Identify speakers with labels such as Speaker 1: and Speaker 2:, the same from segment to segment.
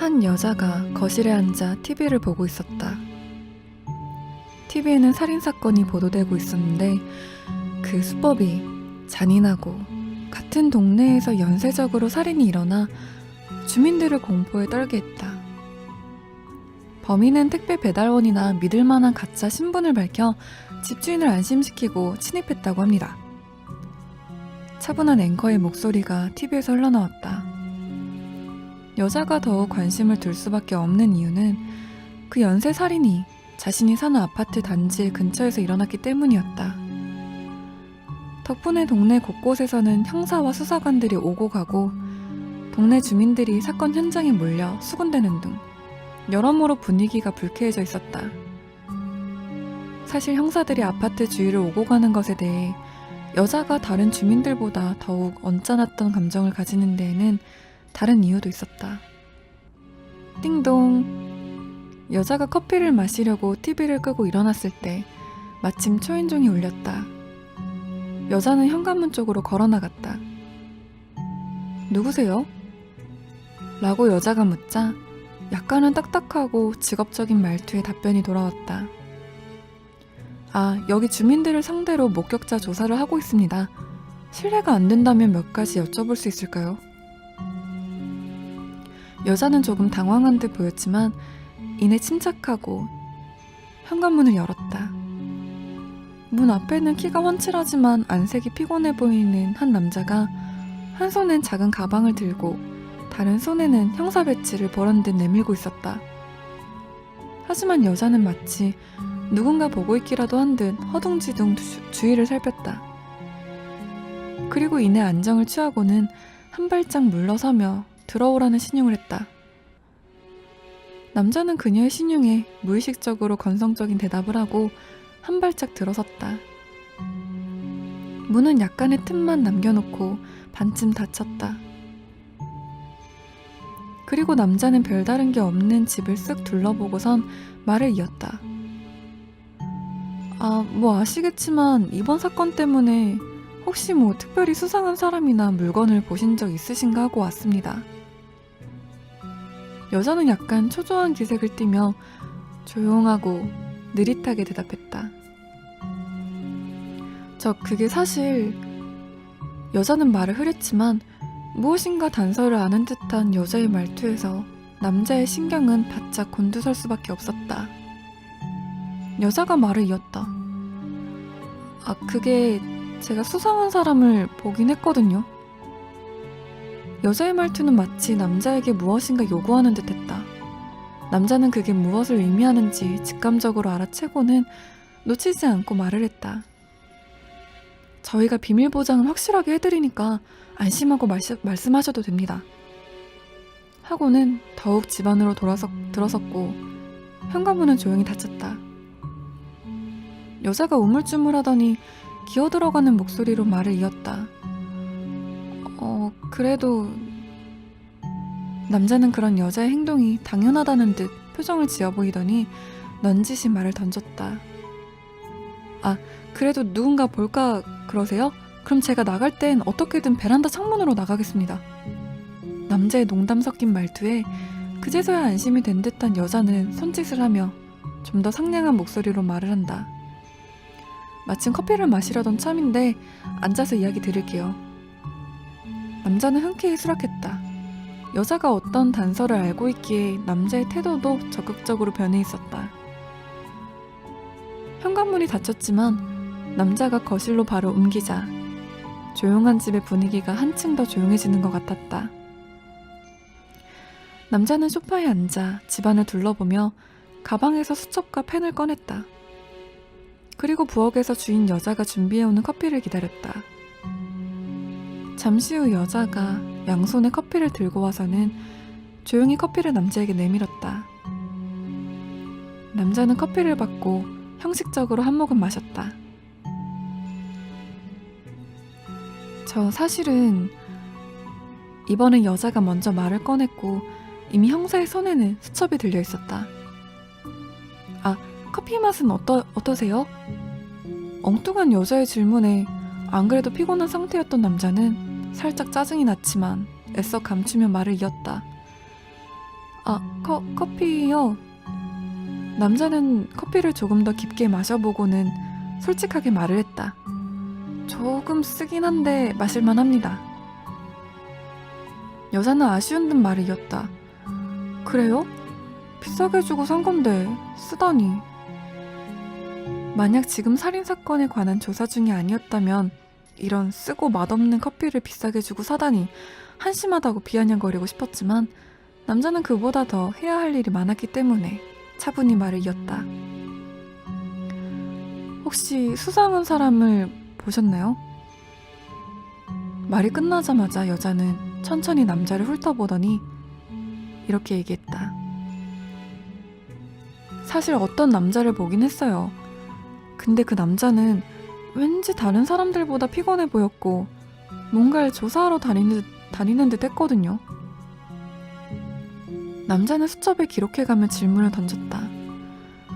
Speaker 1: 한 여자가 거실에 앉아 TV를 보고 있었다. TV에는 살인사건이 보도되고 있었는데 그 수법이 잔인하고 같은 동네에서 연쇄적으로 살인이 일어나 주민들을 공포에 떨게 했다. 범인은 택배 배달원이나 믿을만한 가짜 신분을 밝혀 집주인을 안심시키고 침입했다고 합니다. 차분한 앵커의 목소리가 TV에서 흘러나왔다. 여자가 더욱 관심을 둘 수밖에 없는 이유는 그 연쇄살인이 자신이 사는 아파트 단지 근처에서 일어났기 때문이었다. 덕분에 동네 곳곳에서는 형사와 수사관들이 오고 가고 동네 주민들이 사건 현장에 몰려 수군대는 등 여러모로 분위기가 불쾌해져 있었다. 사실 형사들이 아파트 주위를 오고 가는 것에 대해 여자가 다른 주민들보다 더욱 언짢았던 감정을 가지는 데에는 다른 이유도 있었다. 띵동. 여자가 커피를 마시려고 TV를 끄고 일어났을 때 마침 초인종이 울렸다. 여자는 현관문 쪽으로 걸어나갔다. 누구세요? 라고 여자가 묻자 약간은 딱딱하고 직업적인 말투의 답변이 돌아왔다. 아, 여기 주민들을 상대로 목격자 조사를 하고 있습니다. 실례가 안 된다면 몇 가지 여쭤볼 수 있을까요? 여자는 조금 당황한 듯 보였지만 이내 침착하고 현관문을 열었다. 문 앞에는 키가 훤칠하지만 안색이 피곤해 보이는 한 남자가 한 손엔 작은 가방을 들고 다른 손에는 형사 배지를 버런듯 내밀고 있었다. 하지만 여자는 마치 누군가 보고 있기라도 한 듯 허둥지둥 주위를 살폈다. 그리고 이내 안정을 취하고는 한 발짝 물러서며 들어오라는 신용을 했다. 남자는 그녀의 신용에 무의식적으로 건성적인 대답을 하고 한 발짝 들어섰다. 문은 약간의 틈만 남겨놓고 반쯤 닫혔다. 그리고 남자는 별다른 게 없는 집을 쓱 둘러보고선 말을 이었다. 아, 뭐 아시겠지만 이번 사건 때문에 혹시 뭐 특별히 수상한 사람이나 물건을 보신 적 있으신가 하고 왔습니다. 여자는 약간 초조한 기색을 띠며 조용하고 느릿하게 대답했다. 그게 사실... 여자는 말을 흐렸지만 무엇인가 단서를 아는 듯한 여자의 말투에서 남자의 신경은 바짝 곤두설 수밖에 없었다. 여자가 말을 이었다. 아, 그게 제가 수상한 사람을 보긴 했거든요. 여자의 말투는 마치 남자에게 무엇인가 요구하는 듯했다. 남자는 그게 무엇을 의미하는지 직감적으로 알아채고는 놓치지 않고 말을 했다. 저희가 비밀 보장은 확실하게 해드리니까 안심하고 말씀하셔도 됩니다. 하고는 더욱 집 안으로 들어섰고 현관문은 조용히 닫혔다. 여자가 우물쭈물하더니 기어들어가는 목소리로 말을 이었다. 그래도... 남자는 그런 여자의 행동이 당연하다는 듯 표정을 지어 보이더니 넌지시 말을 던졌다. 아, 그래도 누군가 볼까 그러세요? 그럼 제가 나갈 땐 어떻게든 베란다 창문으로 나가겠습니다. 남자의 농담 섞인 말투에 그제서야 안심이 된 듯한 여자는 손짓을 하며 좀 더 상냥한 목소리로 말을 한다. 마침 커피를 마시려던 참인데 앉아서 이야기 들을게요. 남자는 흔쾌히 수락했다. 여자가 어떤 단서를 알고 있기에 남자의 태도도 적극적으로 변해 있었다. 현관문이 닫혔지만 남자가 거실로 바로 옮기자 조용한 집의 분위기가 한층 더 조용해지는 것 같았다. 남자는 소파에 앉아 집안을 둘러보며 가방에서 수첩과 펜을 꺼냈다. 그리고 부엌에서 주인 여자가 준비해오는 커피를 기다렸다. 잠시 후 여자가 양손에 커피를 들고 와서는 조용히 커피를 남자에게 내밀었다. 남자는 커피를 받고 형식적으로 한 모금 마셨다. 사실은... 이번엔 여자가 먼저 말을 꺼냈고 이미 형사의 손에는 수첩이 들려 있었다. 아, 커피 맛은 어떠세요? 엉뚱한 여자의 질문에 안 그래도 피곤한 상태였던 남자는 살짝 짜증이 났지만 애써 감추며 말을 이었다. 커피요? 남자는 커피를 조금 더 깊게 마셔보고는 솔직하게 말을 했다. 조금 쓰긴 한데 마실만 합니다. 여자는 아쉬운 듯 말을 이었다. 그래요? 비싸게 주고 산 건데 쓰다니. 만약 지금 살인사건에 관한 조사 중이 아니었다면 이런 쓰고 맛없는 커피를 비싸게 주고 사다니 한심하다고 비아냥거리고 싶었지만 남자는 그보다 더 해야 할 일이 많았기 때문에 차분히 말을 이었다. 혹시 수상한 사람을 보셨나요? 말이 끝나자마자 여자는 천천히 남자를 훑어보더니 이렇게 얘기했다. 사실 어떤 남자를 보긴 했어요. 근데 그 남자는 왠지 다른 사람들보다 피곤해 보였고 뭔가를 조사하러 다니는 듯 했거든요. 남자는 수첩에 기록해가며 질문을 던졌다.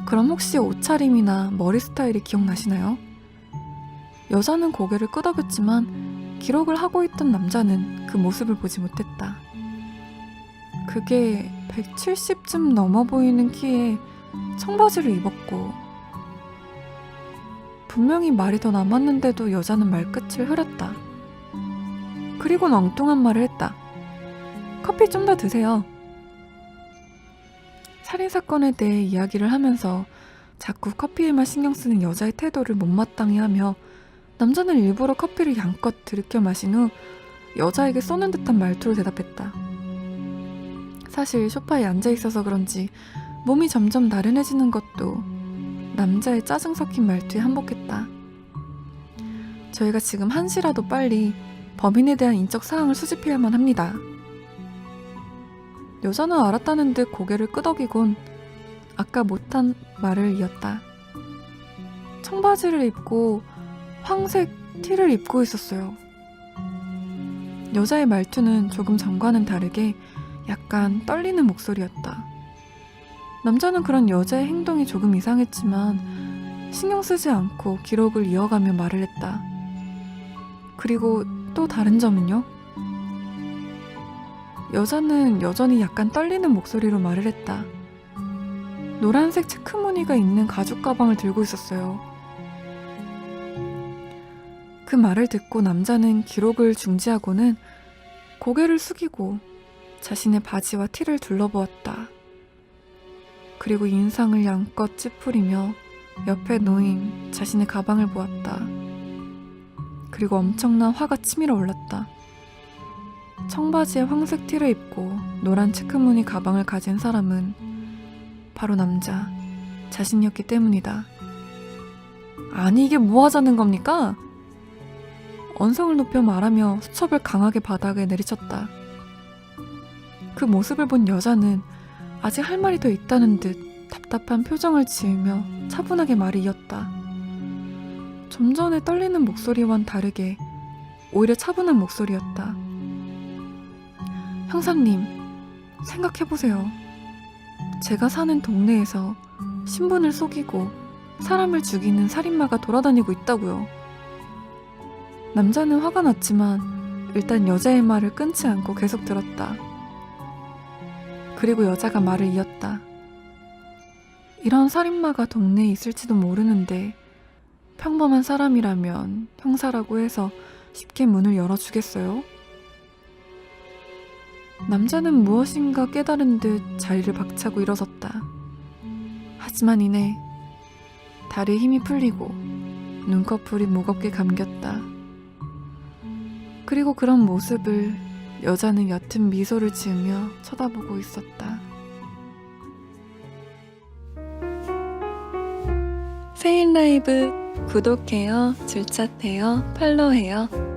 Speaker 1: 그럼 혹시 옷차림이나 머리 스타일이 기억나시나요? 여자는 고개를 끄덕였지만 기록을 하고 있던 남자는 그 모습을 보지 못했다. 그게 170쯤 넘어 보이는 키에 청바지를 입었고 분명히 말이 더 남았는데도 여자는 말끝을 흐렸다. 그리고는 엉뚱한 말을 했다. 커피 좀 더 드세요. 살인사건에 대해 이야기를 하면서 자꾸 커피에만 신경 쓰는 여자의 태도를 못마땅해 하며 남자는 일부러 커피를 양껏 들이켜 마신 후 여자에게 쏘는 듯한 말투로 대답했다. 사실 소파에 앉아있어서 그런지 몸이 점점 나른해지는 것도 남자의 짜증 섞인 말투에 한몫했다. 저희가 지금 한시라도 빨리 범인에 대한 인적 사항을 수집해야만 합니다. 여자는 알았다는 듯 고개를 끄덕이곤 아까 못한 말을 이었다. 청바지를 입고 황색 티를 입고 있었어요. 여자의 말투는 조금 전과는 다르게 약간 떨리는 목소리였다. 남자는 그런 여자의 행동이 조금 이상했지만 신경 쓰지 않고 기록을 이어가며 말을 했다. 그리고 또 다른 점은요? 여자는 여전히 약간 떨리는 목소리로 말을 했다. 노란색 체크 무늬가 있는 가죽 가방을 들고 있었어요. 그 말을 듣고 남자는 기록을 중지하고는 고개를 숙이고 자신의 바지와 티를 둘러보았다. 그리고 인상을 양껏 찌푸리며 옆에 놓인 자신의 가방을 보았다. 그리고 엄청난 화가 치밀어 올랐다. 청바지에 황색 티를 입고 노란 체크무늬 가방을 가진 사람은 바로 남자 자신이었기 때문이다. 아니 이게 뭐 하자는 겁니까? 언성을 높여 말하며 수첩을 강하게 바닥에 내리쳤다. 그 모습을 본 여자는 아직 할 말이 더 있다는 듯 답답한 표정을 지으며 차분하게 말을 이었다. 좀 전에 떨리는 목소리와는 다르게 오히려 차분한 목소리였다. 형사님, 생각해보세요. 제가 사는 동네에서 신분을 속이고 사람을 죽이는 살인마가 돌아다니고 있다고요. 남자는 화가 났지만 일단 여자의 말을 끊지 않고 계속 들었다. 그리고 여자가 말을 이었다. 이런 살인마가 동네에 있을지도 모르는데 평범한 사람이라면 형사라고 해서 쉽게 문을 열어주겠어요? 남자는 무엇인가 깨달은 듯 자리를 박차고 일어섰다. 하지만 이내 다리에 힘이 풀리고 눈꺼풀이 무겁게 감겼다. 그리고 그런 모습을 여자는 옅은 미소를 지으며 쳐다보고 있었다. 세인 라이브 구독해요, 줄챗해요, 팔로우해요.